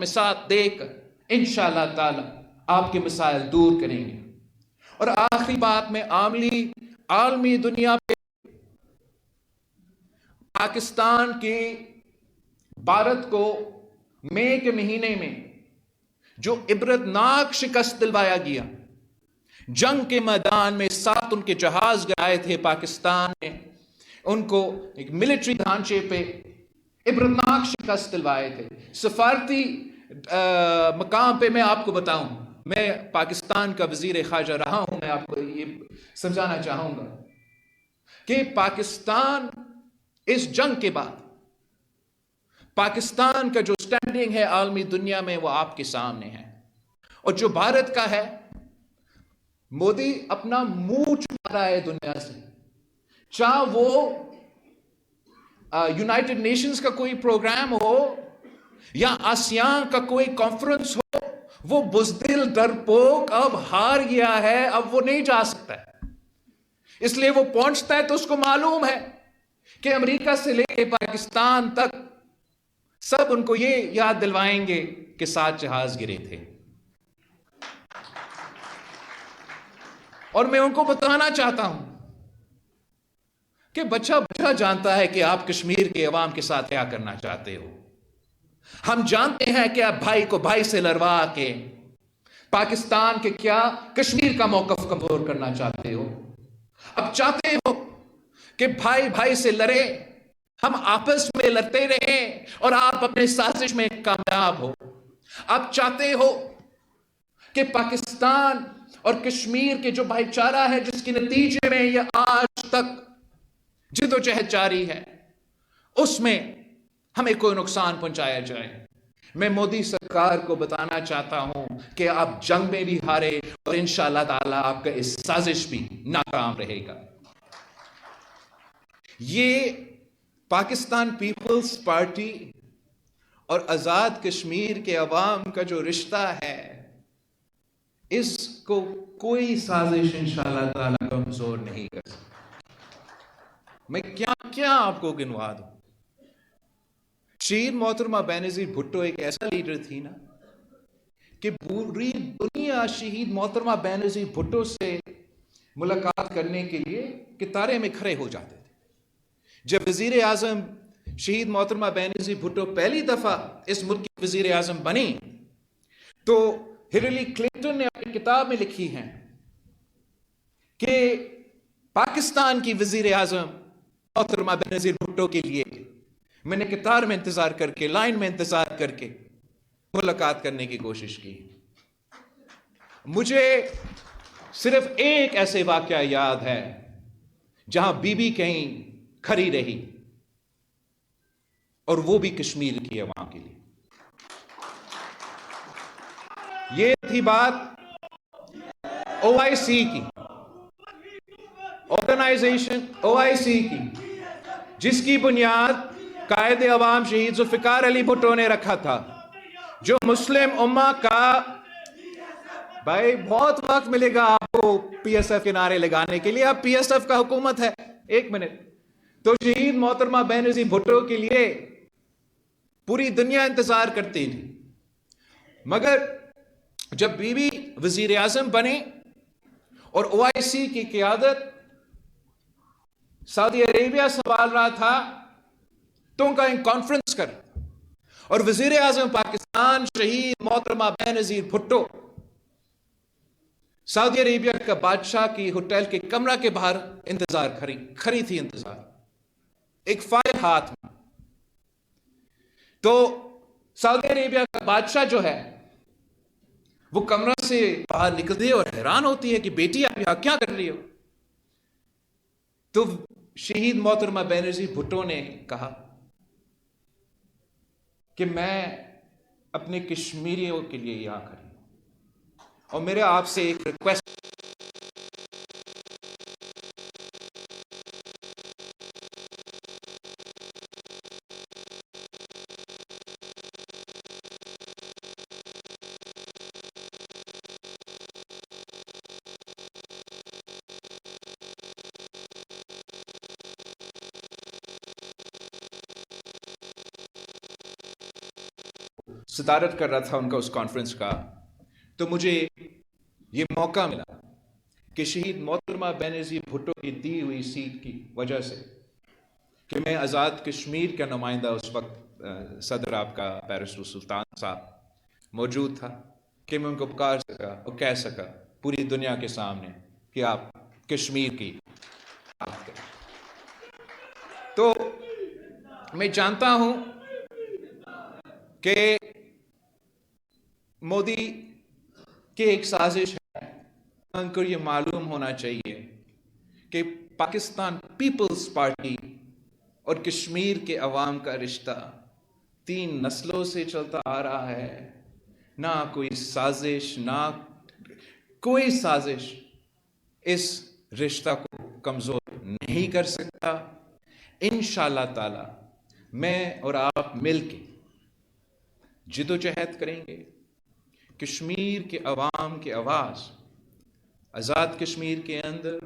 میں ساتھ دے کر انشاءاللہ تعالی آپ کے مسائل دور کریں گے۔ اور آخری بات میں عالمی دنیا پہ پاکستان کے بھارت کو مئی کے مہینے میں جو عبرتناک شکست دلوایا گیا، جنگ کے میدان میں 7 ان کے جہاز گرائے تھے پاکستان نے، ان کو ایک ملٹری ڈھانچے پہ عبرتناک شکست دلوائے تھے۔ سفارتی مقام پہ میں آپ کو بتاؤں، میں پاکستان کا وزیر خارجہ رہا ہوں، میں آپ کو یہ سمجھانا چاہوں گا کہ پاکستان اس جنگ کے بعد پاکستان کا جو سٹینڈنگ ہے عالمی دنیا میں وہ آپ کے سامنے ہے، اور جو بھارت کا ہے، مودی اپنا منہ چھپا رہا ہے دنیا سے، چاہے وہ یونائٹڈ نیشنز کا کوئی پروگرام ہو یا آسیان کا کوئی کانفرنس ہو، وہ بزدل ڈرپوک اب ہار گیا ہے، اب وہ نہیں جا سکتا ہے، اس لیے وہ پہنچتا ہے تو اس کو معلوم ہے کہ امریکہ سے لے کے پاکستان تک سب ان کو یہ یاد دلوائیں گے کہ 7 جہاز گرے تھے۔ اور میں ان کو بتانا چاہتا ہوں کہ بچہ جانتا ہے کہ آپ کشمیر کے عوام کے ساتھ کیا کرنا چاہتے ہو۔ ہم جانتے ہیں کہ آپ بھائی کو بھائی سے لڑوا کے پاکستان کے کیا کشمیر کا موقف کمزور کرنا چاہتے ہو۔ اب چاہتے ہو کہ بھائی بھائی سے لڑے، ہم آپس میں لڑتے رہیں اور آپ اپنے سازش میں کامیاب ہو۔ آپ چاہتے ہو کہ پاکستان اور کشمیر کے جو بھائی چارہ ہے، جس کے نتیجے میں یہ آج تک جد و جہد جاری ہے، اس میں ہمیں کوئی نقصان پہنچایا جائے۔ میں مودی سرکار کو بتانا چاہتا ہوں کہ آپ جنگ میں بھی ہارے اور انشاءاللہ تعالی آپ کا اس سازش بھی ناکام رہے گا۔ یہ پاکستان پیپلز پارٹی اور آزاد کشمیر کے عوام کا جو رشتہ ہے، اس کو کوئی سازش انشاءاللہ تعالی کمزور نہیں کر سکتا۔ میں کیا آپ کو گنوا دوں۔ شہید محترمہ بینظیر بھٹو ایک ایسا لیڈر تھی نا کہ پوری دنیا شہید محترمہ بینظیر بھٹو سے ملاقات کرنے کے لیے قطارے میں کھڑے ہو جاتے تھے۔ جب وزیر اعظم شہید محترمہ بینظیر بھٹو پہلی دفعہ اس ملک کی وزیر اعظم بنی تو ہلری کلنٹن نے اپنی کتاب میں لکھی ہے کہ پاکستان کی وزیر اعظم محترمہ بینظیر بھٹو کے لیے میں نے قطار میں انتظار کر کے، لائن میں انتظار کر کے ملاقات کرنے کی کوشش کی۔ مجھے صرف ایک ایسے واقعہ یاد ہے جہاں بی بی کہیں کھڑی رہی، اور وہ بھی کشمیر کی عوام کے لیے۔ یہ تھی بات OIC کی، آرگنائزیشن OIC کی، جس کی بنیاد قائد عوام شہید ذوالفقار علی بھٹو نے رکھا تھا، جو مسلم امہ کا، بھائی بہت وقت ملے گا آپ کو PSF کے نعرے لگانے کے لیے، اب PSF کا حکومت ہے، 1 منٹ۔ تو شہید محترمہ بینظیر بھٹو کے لیے پوری دنیا انتظار کرتی تھی، مگر جب بی بی وزیر اعظم بنے اور OIC کی قیادت سعودی عربیہ سنبھال رہا تھا تو ان کا ایک کانفرنس کر، اور وزیر اعظم پاکستان شہید محترمہ بینظیر بھٹو سعودی عربیہ کا بادشاہ کی ہوٹل کے کمرہ کے باہر انتظار کھڑی تھی، انتظار، ایک فائل ہاتھ میں۔ تو سعودی عربیہ کا بادشاہ جو ہے وہ کمرہ سے باہر نکلتی ہے اور حیران ہوتی ہے کہ بیٹی آپ یہاں کیا کر رہی ہو؟ تو شہید محترمہ بینظیر بھٹو نے کہا کہ میں اپنے کشمیریوں کے لیے یہاں کھڑی ہوں، اور میرے آپ سے ایک ریکویسٹ، صدارت کر رہا تھا ان کا اس کانفرنس کا، تو مجھے یہ موقع ملا کہ شہید محترمہ بینظیر بھٹو کی دی ہوئی سیٹ کی وجہ سے کہ میں آزاد کشمیر کا نمائندہ، اس وقت صدر آپ کا بیرسٹر سلطان صاحب موجود تھا، کہ میں ان کو پکار سکا اور کہہ سکا پوری دنیا کے سامنے کہ آپ کشمیر کی بات کریں۔ تو میں جانتا ہوں کہ مودی کی ایک سازش ہے، ان کو یہ معلوم ہونا چاہیے کہ پاکستان پیپلز پارٹی اور کشمیر کے عوام کا رشتہ 3 نسلوں سے چلتا آ رہا ہے، نہ کوئی سازش اس رشتہ کو کمزور نہیں کر سکتا۔ انشاءاللہ تعالی میں اور آپ مل کے جد و جہد کریں گے، کشمیر کے عوام کی آواز آزاد کشمیر کے اندر،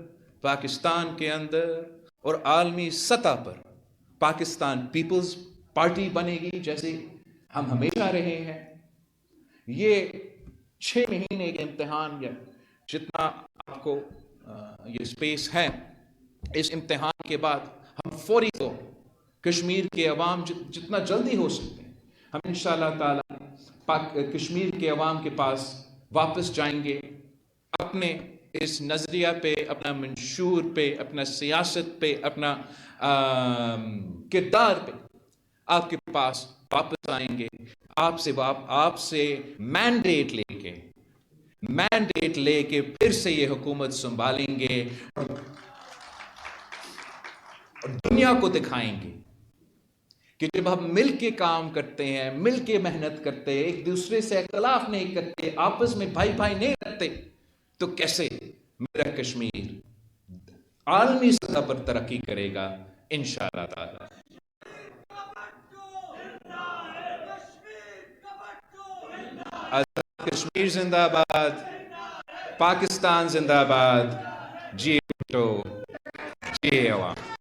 پاکستان کے اندر اور عالمی سطح پر پاکستان پیپلز پارٹی بنے گی، جیسے ہم ہمیشہ رہے ہیں۔ یہ 6 مہینے کے امتحان یا جتنا آپ کو یہ سپیس ہے، اس امتحان کے بعد ہم فوری طور کشمیر کے عوام جتنا جلدی ہو سکتے ہیں، ہم انشاءاللہ تعالی کشمیر کے عوام کے پاس واپس جائیں گے، اپنے اس نظریہ پہ، اپنا منشور پہ، اپنا سیاست پہ، اپنا کردار پہ آپ کے پاس واپس آئیں گے، آپ سے مینڈیٹ لے کے پھر سے یہ حکومت سنبھالیں گے اور دنیا کو دکھائیں گے کہ جب ہم مل کے کام کرتے ہیں، مل کے محنت کرتے ہیں، ایک دوسرے سے اختلاف نہیں کرتے، آپس میں بھائی نہیں رکھتے، تو کیسے میرا کشمیر عالمی سطح پر ترقی کرے گا انشاءاللہ تعالی۔ آزاد کشمیر زندہ باد، پاکستان زندہ باد، جی بھٹو، جی عوام۔